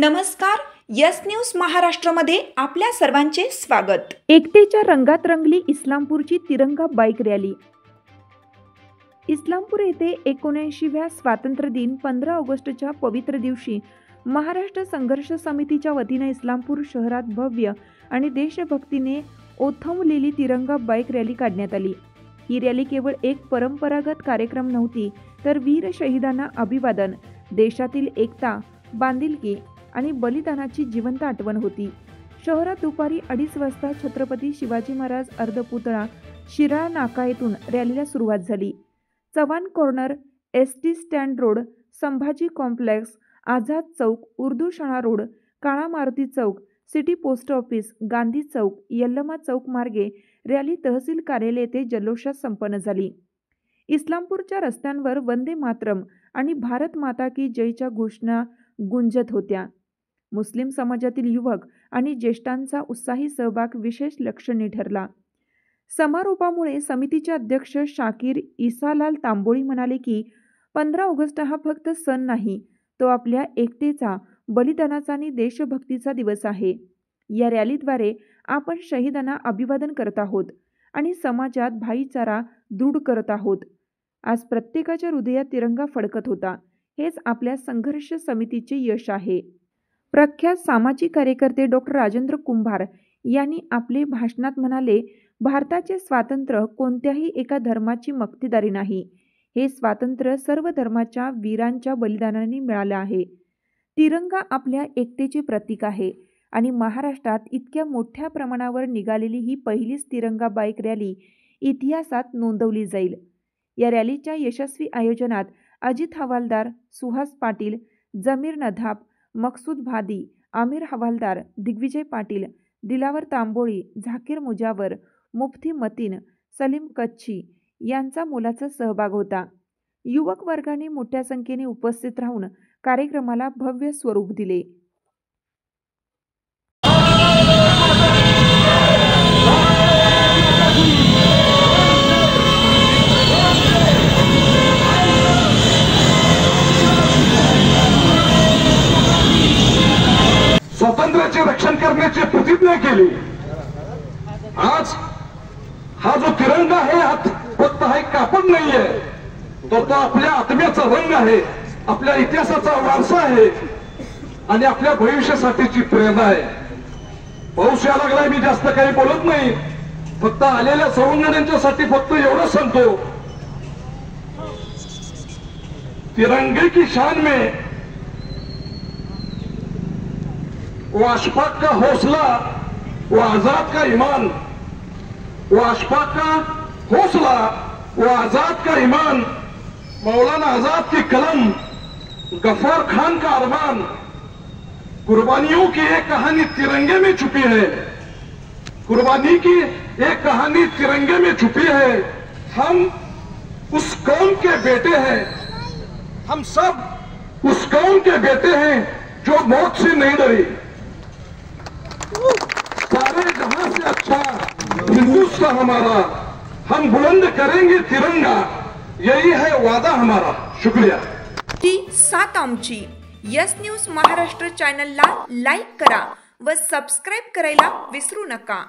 नमस्कार, yes news महाराष्ट्रामध्ये आपल्या सर्वांचे स्वागत। एकतेच्या रंगात रंगली इस्लामपूरची तिरंगा बाईक रॅली। इस्लामपूर येथे 79व्या स्वातंत्र्य दिन 15 ऑगस्टच्या पवित्र दिवशी महाराष्ट्र संघर्ष समितीच्या वतीने इस्लामपूर शहरात भव्य आणि देशभक्तीने ओथंबलेली तिरंगा बाईक रॅली काढण्यात आली। ही रॅली केवळ एक परंपरागत कार्यक्रम नव्हती, तर वीर शहीदांना अभिवादन, देशातील एकता, बांधिलकी आणि बलिदानाची जिवंत आठवण होती। शहरात दुपारी 2:30 वाजता छत्रपती शिवाजी महाराज अर्धपुतळा शिराळा नाका येथून रॅलीला सुरुवात झाली। Chavan corner, ST stand road, Sambhaji complex, Azad chowk, Urdu शाळा road, Kala Maruti chowk, city post office, Gandhi chowk, Yallamma chowk मार्गे रॅली तहसील कार्यालय येथे जल्लोषात संपन्न झाली। इस्लामपूरच्या रस्त्यांवर वंदे मातरम आणि भारत माता की जयच्या घोषणा गुंजत होत्या। मुस्लिम समाजातील युवक आणि ज्येष्ठांचा उत्साही सहभाग विशेष लक्षणीय ठरला। समारोपामुळे समितीचे अध्यक्ष शाकीर इसालाल तांबोळी म्हणाले की 15 ऑगस्ट हा फक्त सण नाही, तो आपल्या एकतेचा, बलिदानाचा आणि देशभक्तीचा दिवस आहे। या रॅलीद्वारे आपण शहीदांना अभिवादन करत आहोत आणि समाजात भाईचारा दृढ करत आहोत। आज प्रत्येकाच्या हृदयात तिरंगा फडकत होता, हेच आपल्या संघर्ष समितीचे यश आहे। प्रख्यात सामाजिक कार्यकर्ते डॉक्टर राजेंद्र कुंभार यांनी आपले भाषणात म्हणाले, भारताचे स्वातंत्र्य कोणत्याही एका धर्माची मक्तेदारी नाही, हे स्वातंत्र्य सर्व धर्माच्या वीरांच्या बलिदानाने मिळाले आहे। तिरंगा आपल्या एकतेचे प्रतीक आहे आणि महाराष्ट्रात इतक्या मोठ्या प्रमाणावर निघालेली ही पहिलीच तिरंगा बाईक रॅली इतिहासात नोंदवली जाईल। या रॅलीच्या यशस्वी आयोजनात अजित हवालदार, सुहास पाटील, जमीर नधाब, मकसूद भादी, आमिर हवालदार, दिग्विजय पाटील, दिलावर तांबोळी, झाकीर मुजावर, मुफ्ती मतीन, सलीम कच्छी यांचा मोलाचा सहभाग होता। युवक वर्गाने मोठ्या संख्येने उपस्थित राहून कार्यक्रमाला भव्य स्वरूप दिले। स्वातंत्र्याचे रक्षण करण्याची प्रतिज्ञा केली। आज हा जो तिरंगा आहे, हा फक्त हा एक कापड नाहीये, तो आपल्या आत्म्याचा रंग आहे, आपल्या इतिहासाचा वारसा आहे आणि आपल्या भविष्यासाठीची प्रेरणा आहे। पाऊस यायला लागलाय, मी जास्त काही बोलत नाही, फक्त आलेल्या सवंगड्यांच्यासाठी फक्त एवढंच सांगतो, तिरंगे की शान में वो अशफाक का हौसला, वो आजाद का ईमान, वो अशफाक का हौसला, वो आजाद का ईमान, मौलाना आजाद की कलम, गफ्फार खान का अरमान, कुर्बानियों की एक कहानी तिरंगे में छुपी है, कुर्बानी की एक कहानी तिरंगे में छुपी है। हम उस कौम के बेटे हैं, हम सब उस कौम के बेटे हैं जो मौत से नहीं डरी। सारे जहां से अच्छा हिंदुस्तान हमारा, हम बुलंद करेंगे तिरंगा, यही है वादा हमारा। शुक्रिया। ती सात आमची यस न्यूज महाराष्ट्र चॅनलला लाईक करा व सबस्क्राईब करायला विसरू नका।